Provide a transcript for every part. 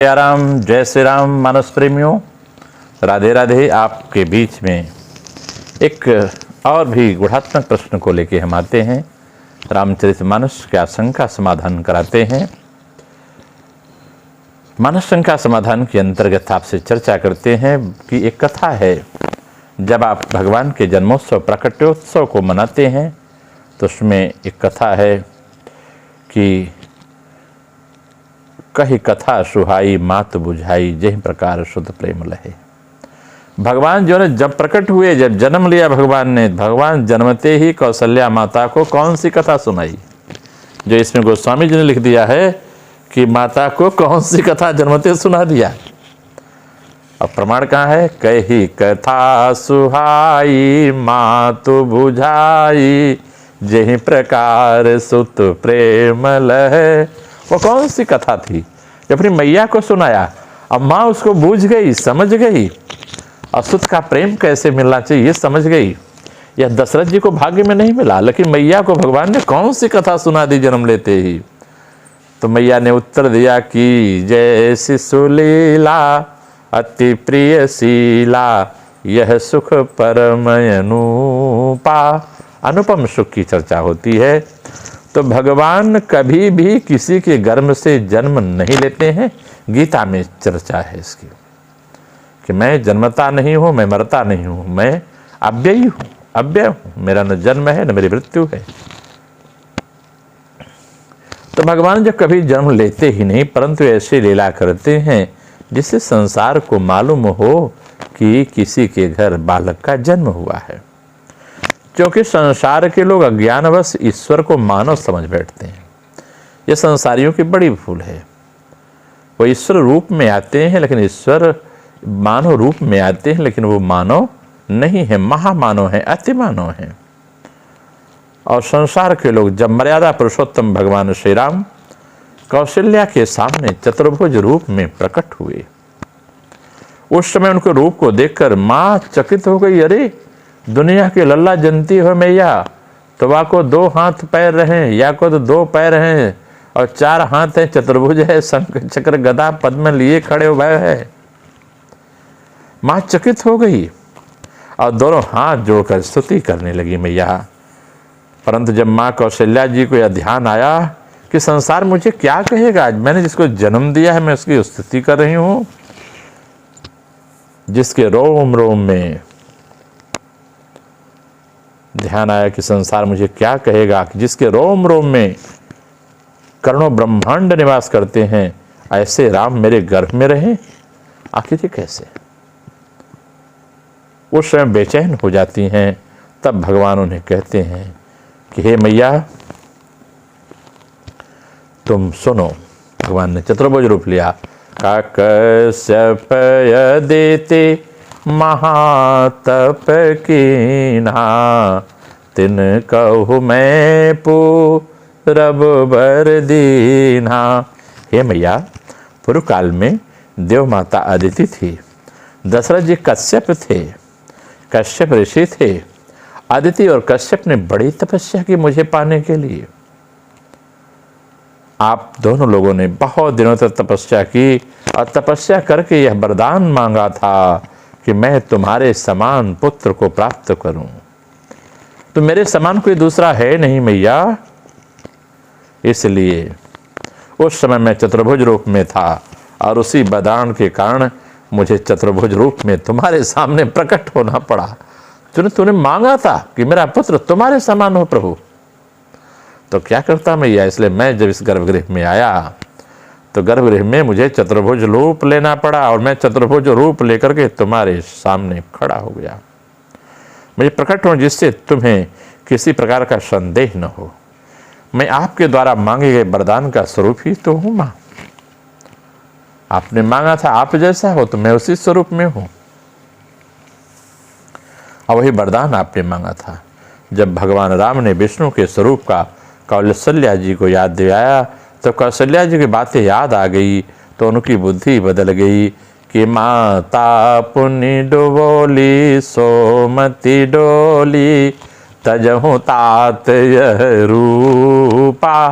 जय राम, जय श्री राम। मानस प्रेमियों, राधे राधे। आपके बीच में एक और भी गुणात्मक प्रश्न को लेके हम आते हैं। रामचरितमानस की आशंका समाधान कराते हैं। मानस शंका समाधान के अंतर्गत आपसे चर्चा करते हैं कि एक कथा है। जब आप भगवान के जन्मोत्सव प्रकटोत्सव को मनाते हैं तो उसमें एक कथा है कि कही कथा सुहाई मात बुझाई, जय प्रकार शुद्ध प्रेम लहे। भगवान जो ने जब प्रकट हुए, जब जन्म लिया भगवान ने, भगवान जन्मते ही कौशल्या माता को कौन सी कथा सुनाई। जो इसमें गोस्वामी जी ने लिख दिया है कि माता को कौन सी कथा जन्मते सुना दिया। अब प्रमाण कहाँ है? कही कथा सुहाई मातु बुझाई, जय प्रकार सुत प्रेम लहे। वो कौन सी कथा थी? जब अपनी मैया को सुनाया, अब माँ उसको बूझ गई, समझ गई, असुत का प्रेम कैसे मिलना चाहिए ये समझ गई। यह दशरथ जी को भाग्य में नहीं मिला, लेकिन मैया को भगवान ने कौन सी कथा सुना दी जन्म लेते ही। तो मैया ने उत्तर दिया कि जय शिशु लीला अति प्रिय शीला, यह सुख परम अनुपा। अनुपम सुख की चर्चा होती है। तो भगवान कभी भी किसी के गर्भ से जन्म नहीं लेते हैं। गीता में चर्चा है इसकी कि मैं जन्मता नहीं हूं, मैं मरता नहीं हूं, मैं अव्ययी हूं, अव्यय हूं। मेरा न जन्म है न मेरी मृत्यु है। तो भगवान जब कभी जन्म लेते ही नहीं, परंतु ऐसे लीला करते हैं जिससे संसार को मालूम हो कि किसी के घर बालक का जन्म हुआ है। क्योंकि संसार के लोग अज्ञानवश ईश्वर को मानव समझ बैठते हैं। यह संसारियों की बड़ी भूल है। वो ईश्वर रूप में आते हैं, लेकिन ईश्वर मानव रूप में आते हैं, लेकिन वो मानव नहीं है, महामानव है, अति मानव है। और संसार के लोग जब मर्यादा पुरुषोत्तम भगवान श्री राम कौशल्या के सामने चतुर्भुज रूप में प्रकट हुए, उस समय उनके रूप को देखकर माँ चकित हो गई। अरे दुनिया की लल्ला जनती हो मैया, तो वा को 2 हाथ पैर रहे, या को तो 2 पैर हैं और 4 हाथ हैं, चतुर्भुज है, शंख चक्र गदा पद्म लिए खड़े हुए है। माँ चकित हो गई और दोनों हाथ जोड़कर स्तुति करने लगी मैया। परंतु जब माँ कौशल्या जी को यह ध्यान आया कि संसार मुझे क्या कहेगा, आज मैंने जिसको जन्म दिया है मैं उसकी स्तुति कर रही हूं, जिसके रोम रोम में ध्यान आया कि संसार मुझे क्या कहेगा, कि जिसके रोम रोम में करोड़ों ब्रह्मांड निवास करते हैं, ऐसे राम मेरे गर्भ में रहे, आखिर ये कैसे। उस समय बेचैन हो जाती हैं। तब भगवान उन्हें कहते हैं कि हे मैया तुम सुनो। भगवान ने चतुर्भुज रूप लिया। कश्यप देते महातप कीन्हा, तिन कहु मैं पूरब बर दीन्हा। हे मैया, पूर्व काल में देव माता अदिति थी, दशरथ जी कश्यप थे, कश्यप ऋषि थे। अदिति और कश्यप ने बड़ी तपस्या की मुझे पाने के लिए। आप दोनों लोगों ने बहुत दिनों तक तपस्या की और तपस्या करके यह वरदान मांगा था कि मैं तुम्हारे समान पुत्र को प्राप्त करूं। तो मेरे समान कोई दूसरा है नहीं मैया, इसलिए उस समय मैं चतुर्भुज रूप में था और उसी वरदान के कारण मुझे चतुर्भुज रूप में तुम्हारे सामने प्रकट होना पड़ा। तूने मांगा था कि मेरा पुत्र तुम्हारे समान हो प्रभु, तो क्या करता मैया। इसलिए मैं जब इस गर्भगृह में आया तो गर्भगृह में मुझे चतुर्भुज रूप लेना पड़ा और मैं चतुर्भुज रूप लेकर के तुम्हारे सामने खड़ा हो गया। मुझे प्रकट हो जिससे तुम्हें किसी प्रकार का संदेह न हो। मैं आपके द्वारा मांगे गए वरदान का स्वरूप ही तो हूं मां। आपने मांगा था आप जैसा हो, तो मैं उसी स्वरूप में हूं। और वही वरदान आपने मांगा था। जब भगवान राम ने विष्णु के स्वरूप का कौशल्या जी को याद दिलाया तो कौशल्या जी की बातें याद आ गई, तो उनकी बुद्धि बदल गई कि माता पुनि डुबोली सोमति डोली, तजहु तात यह रूपा,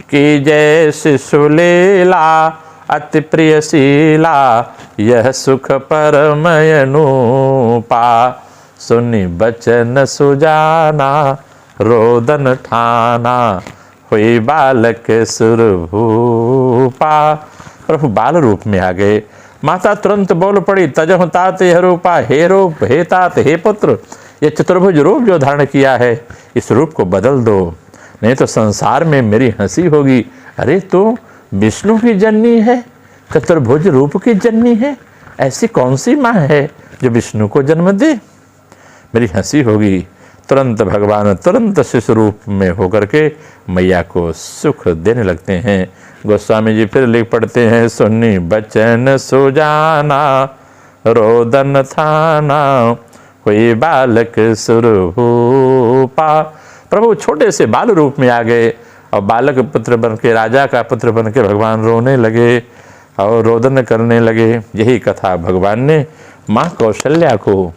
कि जय शिशु लीला अति प्रियशीला, यह सुख परमयनूपा। सुनि बचन सुजाना, रोदन ठाना, हुई बालक सुरभूपा। प्रभु बाल रूप में आ गए। माता तुरंत बोल पड़ी, तजहु तात यह रूपा, हे रूप, हे तात, हे पुत्र, ये चतुर्भुज रूप जो धारण किया है, इस रूप को बदल दो, नहीं तो संसार में मेरी हंसी होगी। अरे तू विष्णु की जननी है, चतुर्भुज रूप की जननी है, ऐसी कौन सी माँ है जो विष्णु को जन्म दे, मेरी हंसी होगी। तुरंत भगवान तुरंत शिशु रूप में होकर के मैया को सुख देने लगते हैं। गोस्वामी जी फिर लिख पढ़ते हैं, सुनी बचन सुजाना, रोदन थाना, हुई बालक सुरभूपा। प्रभु छोटे से बाल रूप में आ गए और बालक पुत्र बन के, राजा का पुत्र बन के भगवान रोने लगे और रोदन करने लगे। यही कथा भगवान ने माँ कौशल्या को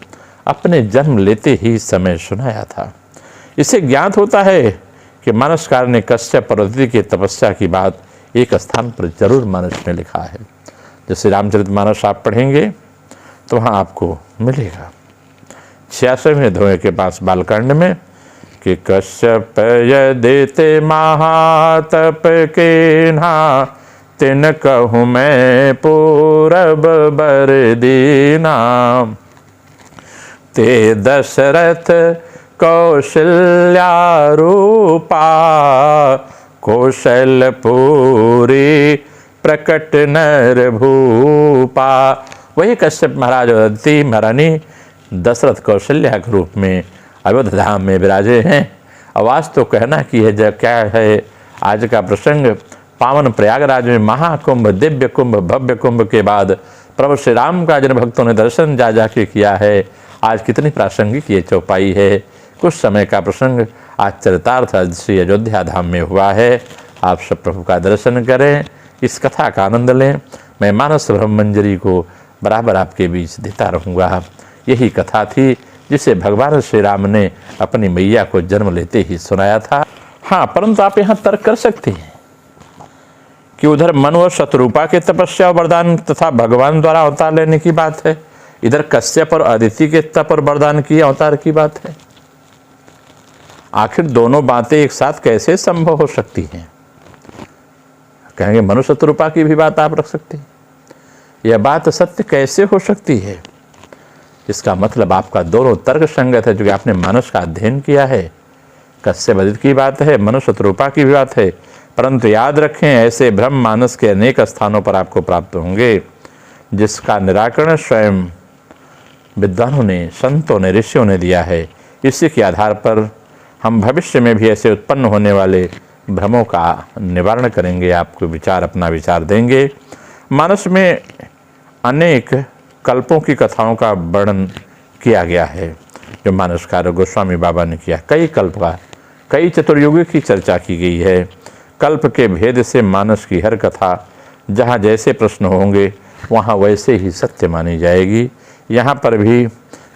अपने जन्म लेते ही समय सुनाया था। इससे ज्ञात होता है कि मानसकार ने कश्यप और अदिति की तपस्या की बात एक स्थान पर जरूर मानस में लिखा है। जैसे रामचरितमानस आप पढ़ेंगे तो वहाँ आपको मिलेगा 86वें अध्याय के पास बालकांड में कि कश्यप यदिते महातप के ना, तिन कहूँ मैं पूरब बर दीना। ते दशरथ कौशल्या रूपा, कौशलपुरी प्रकट नर भूपा। वही कश्यप महाराज और अदिति महारानी दशरथ कौशल्या के रूप में अयोध्या धाम में विराजे हैं। आवाज़ तो कहना कि है जब क्या है आज का प्रसंग, पावन प्रयागराज में महाकुंभ, दिव्य कुंभ, भव्य कुंभ के बाद प्रभु श्री राम का जिन भक्तों ने दर्शन जा जाके किया है, आज कितनी प्रासंगिक ये चौपाई है। कुछ समय का प्रसंग आज चरितार्थ श्री अयोध्या धाम में हुआ है। आप सब प्रभु का दर्शन करें, इस कथा का आनंद लें। मैं मानस ब्रह्मंजरी को बराबर आपके बीच देता रहूँगा। यही कथा थी जिसे भगवान श्री राम ने अपनी मैया को जन्म लेते ही सुनाया था। हाँ, परंतु आप यहाँ तर्क कर सकते हैं कि उधर मनु और शत्रुपा के तपस्या और वरदान तथा भगवान द्वारा अवतार लेने की बात है, इधर कश्यप और अदिति के तप और वरदान की अवतार की बात है। आखिर दोनों बातें एक साथ कैसे संभव हो सकती हैं? कहेंगे मनु शत्रुपा की भी बात आप रख सकते हैं। यह बात सत्य कैसे हो सकती है? इसका मतलब आपका दोनों तर्क संगत है, जो कि आपने मानस का अध्ययन किया है। कश्यप अदिति की बात है, मनु शत्रुपा की भी बात है, परंतु याद रखें ऐसे भ्रम मानस के अनेक स्थानों पर आपको प्राप्त होंगे, जिसका निराकरण स्वयं विद्वानों ने, संतों ने, ऋषियों ने दिया है। इसी के आधार पर हम भविष्य में भी ऐसे उत्पन्न होने वाले भ्रमों का निवारण करेंगे, आपको विचार, अपना विचार देंगे। मानस में अनेक कल्पों की कथाओं का वर्णन किया गया है, जो मानसकार गोस्वामी बाबा ने किया। कई कल्प का, कई चतुर्युगी की चर्चा की गई है। कल्प के भेद से मानस की हर कथा, जहाँ जैसे प्रश्न होंगे वहाँ वैसे ही सत्य मानी जाएगी। यहाँ पर भी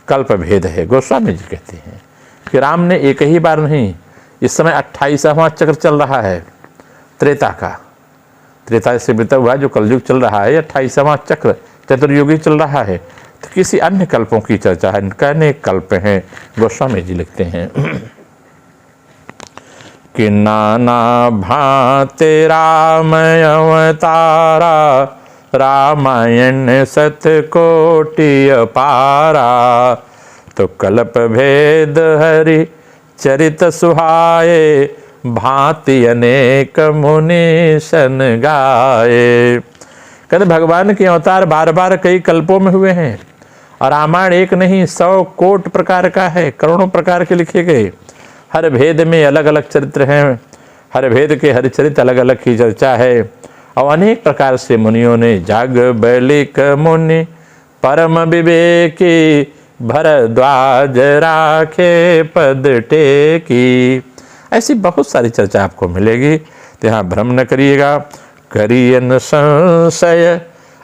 कल्प भेद है। गोस्वामी जी कहते हैं कि राम ने एक ही बार नहीं, इस समय 28वां चक्र चल रहा है त्रेता का। त्रेता से बीता हुआ जो कलयुग चल रहा है, 28वां चक्र चतुर्युगी चल रहा है। तो किसी अन्य कल्पों की चर्चा है, अनेक कल्प हैं। गोस्वामी जी लिखते हैं कि नाना भांति राम अवतारा, रामायण सतकोटि अपारा। तो कल्प भेद हरि चरित सुहाए, भांति अनेक मुनि सन गाए। कहते भगवान के अवतार बार बार कई कल्पों में हुए हैं, और रामायण एक नहीं 100 कोट प्रकार का है, करोड़ों प्रकार के लिखे गए। हर भेद में अलग अलग चरित्र हैं, हर भेद के हर चरित्र अलग अलग की चर्चा है। और अनेक प्रकार से मुनियों ने, जाग बैलिक मुनि परम विवेकी, भरद्वाज राखे पद टेकी। ऐसी बहुत सारी चर्चा आपको मिलेगी, तो यहाँ भ्रम न करिएगा। करियन संशय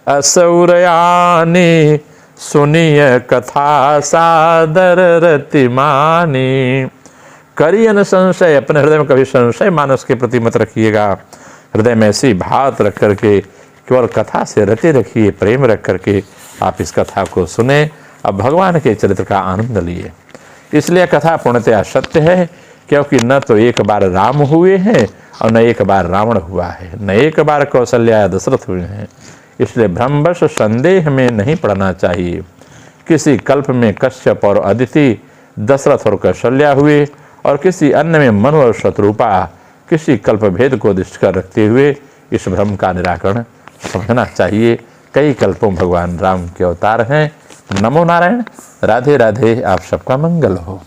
असुरयानी, सुनिय कथा सादर रतिमानी। करियन संशय, अपने हृदय में कभी संशय मानस के प्रति मत रखिएगा। हृदय में ऐसी बात रख करके केवल कथा से रटे रखिए, प्रेम रख करके आप इस कथा को सुने, अब भगवान के चरित्र का आनंद लिए। इसलिए कथा पूर्णतया सत्य है, क्योंकि न तो एक बार राम हुए हैं और न एक बार रावण हुआ है, न एक बार कौशल्या या दशरथ हुए हैं। इसलिए भ्रमवश संदेह में नहीं पड़ना चाहिए। किसी कल्प में कश्यप और अदिति, दशरथ और कौशल्या हुए, और किसी अन्य में मनु और शत्रुपा, किसी कल्प भेद को दृष्टिकर रखते हुए इस भ्रम का निराकरण समझना चाहिए। कई कल्पों भगवान राम के अवतार हैं। नमो नारायण। राधे राधे। आप सबका मंगल हो।